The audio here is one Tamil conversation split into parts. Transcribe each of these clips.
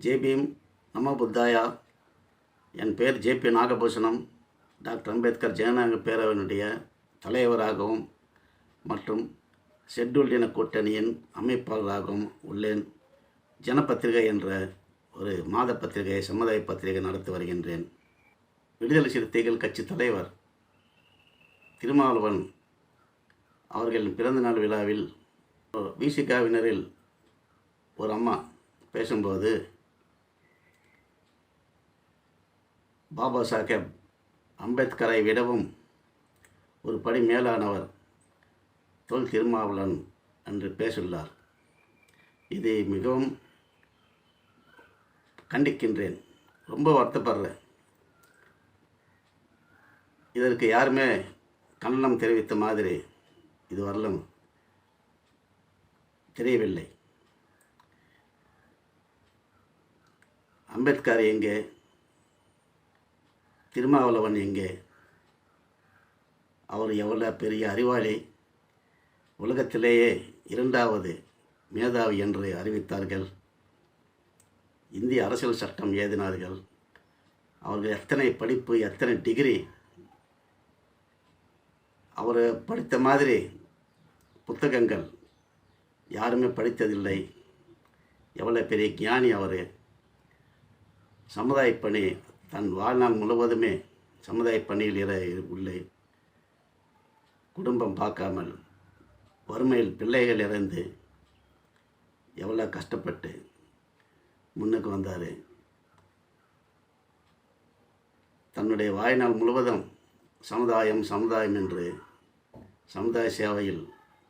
ஜெய் பீம், நமோ புத்தாயா. என் பெயர் ஜேபி நாகபூஷணம். டாக்டர் அம்பேத்கர் ஜனநாயக பேரவையினுடைய தலைவராகவும் மற்றும் ஷெட்யூல்ட் இன கூட்டணியின் அமைப்பாளராகவும் உள்ளேன். ஜனபத்திரிகை என்ற ஒரு மாத பத்திரிகை, சமுதாய பத்திரிகை நடத்தி வருகின்றேன். விடுதலை சிறுத்தைகள் கட்சி தலைவர் திருமாவளவன் அவர்களின் பிறந்தநாள் விழாவில் விசிகாவினரில் ஒரு அம்மா பேசும்போது, பாபா சாஹேப் அம்பேத்கரை விடவும் ஒரு படி மேலானவர் தொல் திருமாவளவன் என்று பேசியுள்ளார். இது மிகவும் கண்டிக்கின்றேன், ரொம்ப வருத்தப்படுறேன். இதற்கு யாருமே கண்டனம் தெரிவித்த மாதிரி இதுவரையிலும் தெரியவில்லை. அம்பேத்கர் எங்கே? திருமாவளவன் எங்கே? அவர் எவ்வளோ பெரிய அறிவாளி, உலகத்திலேயே இரண்டாவது மேதாவி என்று அறிவித்தார்கள். இந்திய அரசியல் சட்டம் எழுதினார்கள். அவர்கள் எத்தனை படிப்பு, எத்தனை டிகிரி, அவர் படித்த மாதிரி புத்தகங்கள் யாருமே படித்ததில்லை. எவ்வளோ பெரிய ஞானி அவர். சமுதாய பணி, தன் வாழ்நாள் முழுவதுமே சமுதாய பணியில் உள்ளே குடும்பம் பார்க்காமல் வறுமையில் பிள்ளைகள் இறந்து எவ்வளோ கஷ்டப்பட்டு முன்னுக்கு வந்தார். தன்னுடைய வாழ்நாள் முழுவதும் சமுதாயம் சமுதாயம் என்று சமுதாய சேவையில்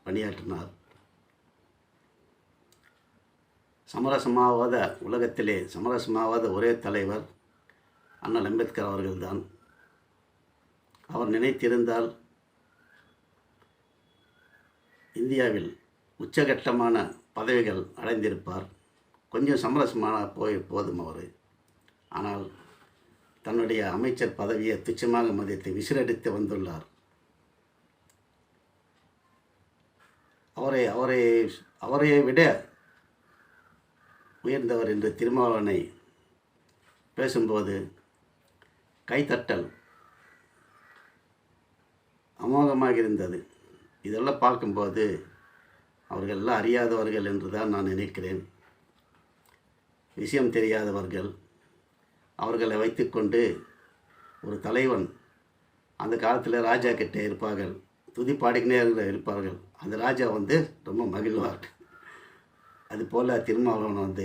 பணியாற்றினார். சமரசமாவாத உலகத்திலே சமரசமாவாத ஒரே தலைவர் அண்ணல் அம்பேத்கர் அவர்கள்தான். அவர் நினைத்திருந்தால் இந்தியாவில் உச்சகட்டமான பதவிகள் அடைந்திருப்பார். கொஞ்சம் சமரசமான போதும் அவர். ஆனால் தன்னுடைய அமைச்சர் பதவியை துச்சமாக மதித்து விசிலடித்து வந்துள்ளார். அவரை விட உயர்ந்தவர் என்று திருமாவளவனை பேசும்போது கைத்தட்டல் அமோகமாக இருந்தது. இதெல்லாம் பார்க்கும்போது அவர்களெல்லாம் அறியாதவர்கள் என்று தான் நான் நினைக்கிறேன். விஷயம் தெரியாதவர்கள். அவர்களை வைத்துக்கொண்டு ஒரு தலைவன் அந்த காலத்தில் ராஜா கிட்டே இருப்பார்கள், துதி பாடிக்கினே இருப்பார்கள். அந்த ராஜா ரொம்ப மகிழ்வார். அதுபோல் திருமாவளவன்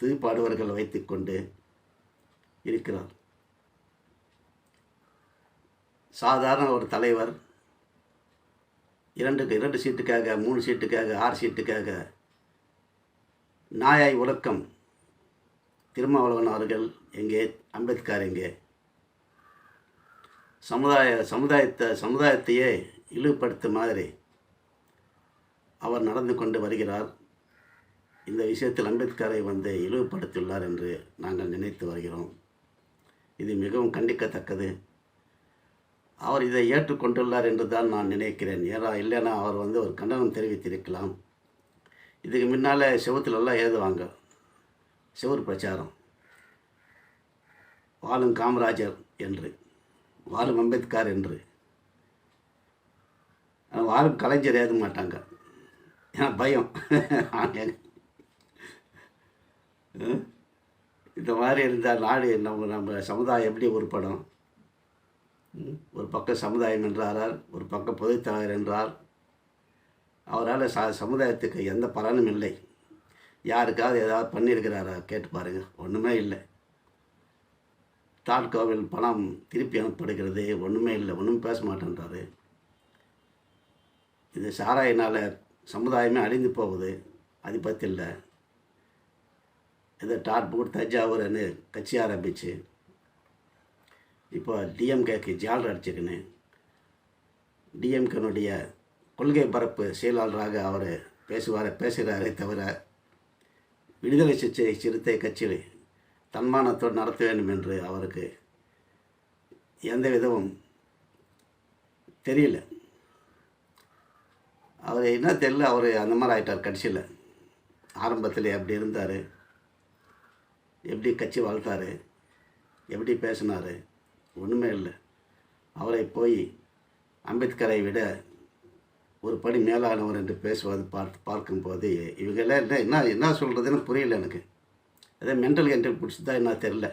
துதி பாடுவர்களை வைத்துக்கொண்டு இருக்கிறார். சாதாரண ஒரு தலைவர் 2 சீட்டுக்காக, 3 சீட்டுக்காக, 6 சீட்டுக்காக நாயாய் உலக்கம் திருமாவளவன் அவர்கள் எங்கே? அம்பேத்கர் எங்கே? சமுதாயத்தையே இழிவுபடுத்தும் மாதிரி அவர் நடந்து கொண்டு வருகிறார். இந்த விஷயத்தில் அம்பேத்கரை இழிவுபடுத்தியுள்ளார் என்று நாங்கள் நினைத்து வருகிறோம். இது மிகவும் கண்டிக்கத்தக்கது. அவர் இதை ஏற்றுக்கொண்டுள்ளார் என்று தான் நான் நினைக்கிறேன். இல்லைன்னா அவர் ஒரு கண்டனம் தெரிவித்திருக்கலாம். இதுக்கு முன்னால் செவத்துலெல்லாம் எழுதுவாங்க, செவுர் பிரச்சாரம், வாழும் காமராஜர் என்று, வாழும் அம்பேத்கர் என்று. வாழும் கலைஞர் எழுத மாட்டாங்க, ஏன்னா பயம். இந்த மாதிரி இருந்தால் நாடு, நம்ம சமுதாயம் எப்படி உருப்படும்? ஒரு பக்கம் சமுதாயம் என்றார், ஒரு பக்கம் பொதுத்தலைவர் என்றார். அவரால் சமுதாயத்துக்கு எந்த பலனும் இல்லை. யாருக்காவது ஏதாவது பண்ணியிருக்கிறாரா கேட்டு பாருங்கள், ஒன்றுமே இல்லை. தாட்கோவில் பணம் திருப்பி அனுப்பப்படுகிறது, ஒன்றுமே இல்லை, ஒன்றும் பேச மாட்டேன்றாரு. இது சாராயினால் சமுதாயமே அழிந்து போகுது, அது பற்றி இல்லை. ஏதோ டாட்பூட் தஞ்சாவூர்னு கட்சி ஆரம்பித்து இப்போ டிஎம்கேக்கு ஜாலர் அடிச்சுக்கின்னு டிஎம்கேனுடைய கொள்கை பரப்பு செயலாளராக அவர் பேசுகிறாரே தவிர விடுதலை சிறுத்தை கட்சியில் தன்மானத்தோடு நடத்த வேண்டும் என்று அவருக்கு எந்த விதமும் தெரியல. அவர் என்ன தெரியல, அவர் அந்த மாதிரி ஆகிட்டார் கட்சியில். ஆரம்பத்தில் அப்படி இருந்தார். எப்படி கட்சி வளர்த்தாரு, எப்படி பேசினார், ஒன்றுமே இல்லை. அவரை போய் அம்பேத்கரை விட ஒரு படி மேலானவர் என்று பேசுவது பார்க்கும்போது இவங்கெல்லாம் என்ன சொல்கிறதுன்னு புரியல எனக்கு. அதே மென்டல் கண்ட்ரோல் பிடிச்சி தான் என்ன தெரில.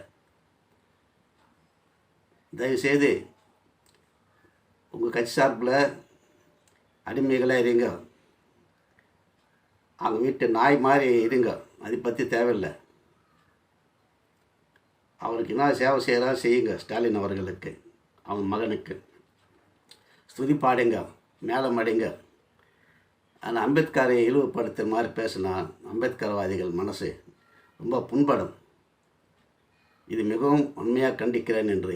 தயவுசெய்து உங்கள் கட்சி சார்பில் அடிமைகளாக இருங்க, அவங்க வீட்டு நாய் மாதிரி இருங்க, அதை பற்றி தேவையில்லை. அவருக்கு என்ன சேவை செய்கிறா செய்யுங்க. ஸ்டாலின் அவர்களுக்கு, அவங்க மகனுக்கு ஸ்துதி பாடுங்க, மேலம் அடைங்க. ஆனால் அம்பேத்கரை இழிவுபடுத்துகிற மாதிரி பேசினா அம்பேத்கர்வாதிகள் மனசு ரொம்ப புண்படும். இது மிகவும் உண்மையாக கண்டிக்கிறேன் என்று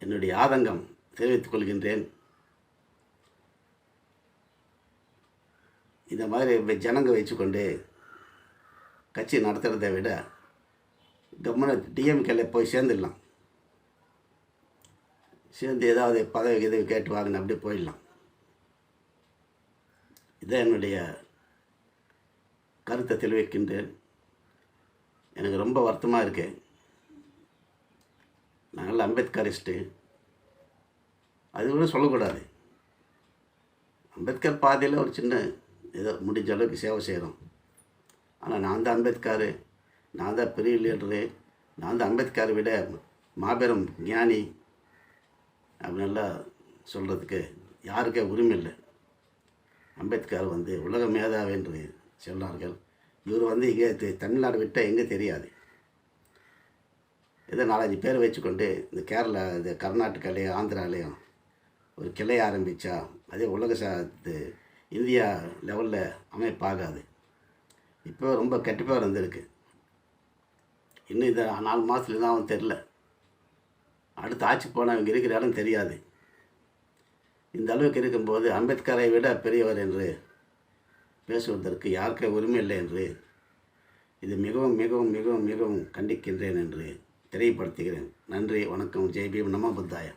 என்னுடைய ஆதங்கம் தெரிவித்துக் கொள்கின்றேன். இந்த மாதிரி ஜனங்க வச்சுக்கொண்டு கட்சி நடத்துகிறத விட கவர்மெண்ட் டிஎம்கேல போய் சேர்ந்துடலாம். சேர்ந்து ஏதாவது பதவி கேட்டு வாங்கின அப்படியே போயிடலாம். இதான் என்னுடைய கருத்தை தெரிவிக்கின்றேன். எனக்கு ரொம்ப வருத்தமாக இருக்கு. நாங்கள் அம்பேத்கரிஸ்ட்டு, அது கூட சொல்லக்கூடாது. அம்பேத்கர் பாதையில் ஒரு சின்ன ஏதோ முடிஞ்ச அளவுக்கு சேவை செய்கிறோம். ஆனால் நான் தான் அம்பேத்கர், நான் தான் பெரிய லீடரு, நான் தான் அம்பேத்கரை விட மாபெரும் ஞானி அப்படின்லாம் சொல்கிறதுக்கு யாருக்கே உரிமை இல்லை. அம்பேத்கர் உலக மேதாவி என்று சொன்னார்கள். இவர் இங்கே தமிழ்நாடு விட்டால் எங்கே தெரியாது. ஏதோ 4-5 பேர் வச்சுக்கொண்டு இந்த கேரளா, இந்த கர்நாடகாலேயும் ஆந்திராலேயும் ஒரு கிளை ஆரம்பித்தா அதே இந்தியா லெவலில் அமைப்பாகாது. இப்போ ரொம்ப கெட்டுப்பேர் வந்திருக்கு. இன்னும் இந்த 4 மாதத்துல தான் அவன் தெரில. அடுத்த ஆட்சி போனால் இவங்க இருக்கிற இடம் தெரியாது. இந்த அளவுக்கு இருக்கும்போது அம்பேத்கரை விட பெரியவர் என்று பேசுவதற்கு யாருக்கே உரிமை இல்லை என்று இது மிகவும் மிகவும் மிகவும் மிகவும் கண்டிக்கின்றேன் என்று தெரியப்படுத்துகிறேன். நன்றி, வணக்கம். ஜெய் பீம், நமோ புத்தாய.